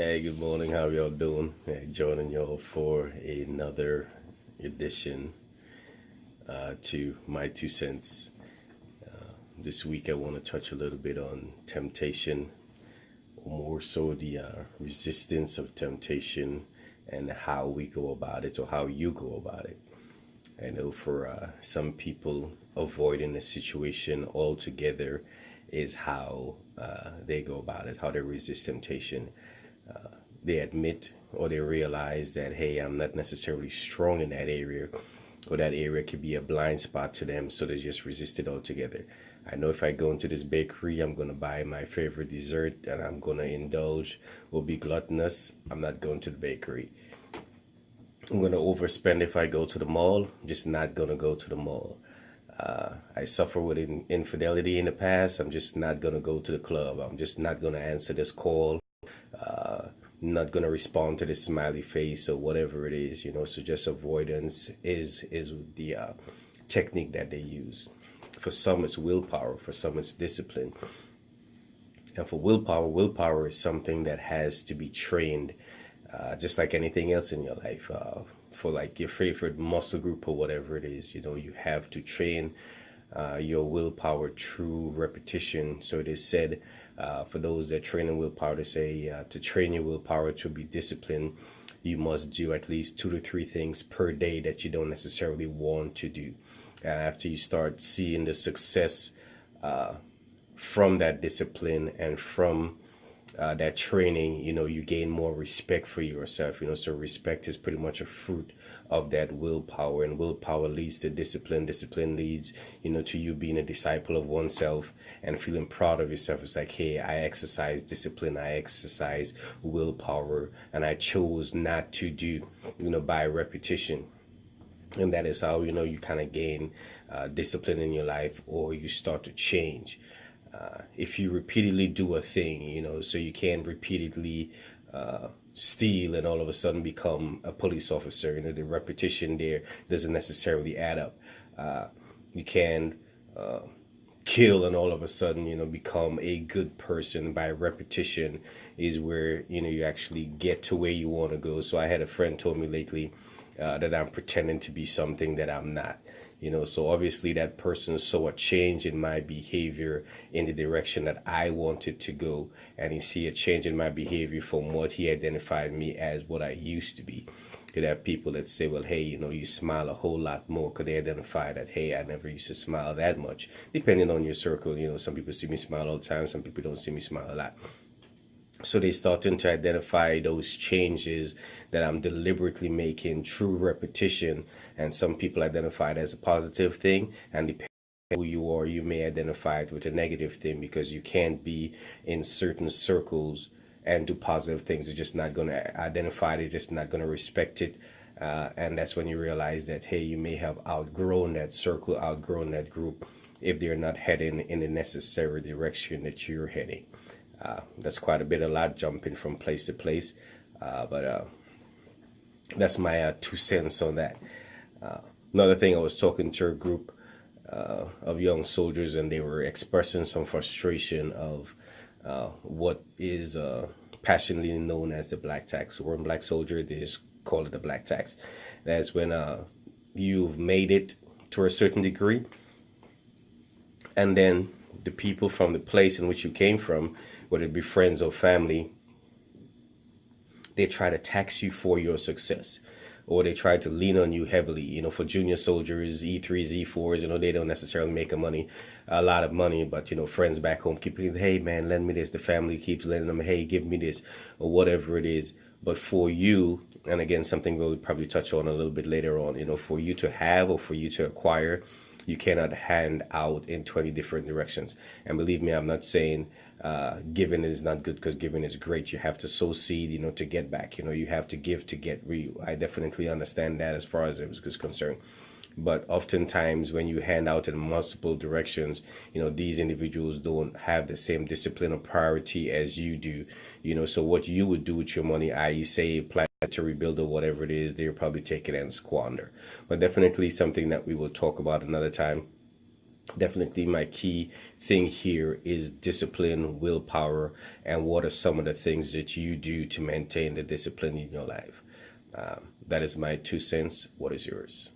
Hey, good morning. How y'all doing? Hey, joining y'all for another edition to my 2 cents. This week, I want to touch a little bit on temptation, more so the resistance of temptation and how we go about it or how you go about it. I know for some people, avoiding a situation altogether is how they go about it, how they resist temptation. They admit or they realize that, hey, I'm not necessarily strong in that area, or that area could be a blind spot to them, so they just resist it altogether. I know if I go into this bakery, I'm going to buy my favorite dessert and I'm going to indulge, will be gluttonous. I'm not going to the bakery. I'm going to overspend if I go to the mall. I'm just not going to go to the mall. I suffer with infidelity in the past. I'm just not going to go to the club. I'm just not going to answer this call. Not going to respond to this smiley face or whatever it is, So just avoidance is the technique that they use. For some, it's willpower. For some, it's discipline. And for willpower is something that has to be trained, just like anything else in your life. For like your favorite muscle group or whatever it is, you have to train your willpower through repetition. So it is said, for those that train in willpower, to say to train your willpower to be disciplined, you must do at least 2 to 3 things per day that you don't necessarily want to do. And after you start seeing the success from that discipline and from that training, you gain more respect for yourself. So respect is pretty much a fruit of that willpower, and willpower leads to discipline. Discipline leads, to you being a disciple of oneself and feeling proud of yourself. It's like, hey, I exercise discipline, I exercise willpower, and I chose not to do, by repetition. And that is how, you kind of gain discipline in your life, or you start to change. If you repeatedly do a thing, so you can't repeatedly steal and all of a sudden become a police officer. The repetition there doesn't necessarily add up. You can kill and all of a sudden, become a good person. By repetition is where, you actually get to where you want to go. So I had a friend told me lately that I'm pretending to be something that I'm not. So obviously that person saw a change in my behavior in the direction that I wanted to go, and he see a change in my behavior from what he identified me as what I used to be. You'd have people that say, well, hey, you smile a whole lot more. Could they identify that, hey, I never used to smile that much? Depending on your circle, some people see me smile all the time, some people don't see me smile a lot. So they starting to identify those changes that I'm deliberately making through repetition. And some people identify it as a positive thing, and depending on who you are, you may identify it with a negative thing, because you can't be in certain circles and do positive things. They're just not going to identify it, they're just not going to respect it. And that's when you realize that, hey, you may have outgrown that circle, outgrown that group, if they're not heading in the necessary direction that you're heading. That's quite a lot jumping from place to place, but that's my 2 cents on that. Another thing, I was talking to a group of young soldiers, and they were expressing some frustration of what is passionately known as the black tax. So we're in black soldier, they just call it the black tax. That's when you've made it to a certain degree, and then the people from the place in which you came from, whether it be friends or family, they try to tax you for your success, or they try to lean on you heavily. For junior soldiers, E3s, E4s, they don't necessarily make a lot of money, but friends back home keep saying, hey man, lend me this. The family keeps lending them, hey, give me this, or whatever it is. But for you, and again, something we'll probably touch on a little bit later on, for you to have or for you to acquire, you cannot hand out in 20 different directions. And believe me, I'm not saying giving is not good, because giving is great. You have to sow seed, to get back. You have to give to get real. I definitely understand that as far as it was concerned. But oftentimes when you hand out in multiple directions, these individuals don't have the same discipline or priority as you do. So what you would do with your money, i.e. say plan to rebuild or whatever it is, they're probably take it and squander. But definitely something that we will talk about another time. Definitely, my key thing here is discipline, willpower, and what are some of the things that you do to maintain the discipline in your life. That is my 2 cents. What is yours?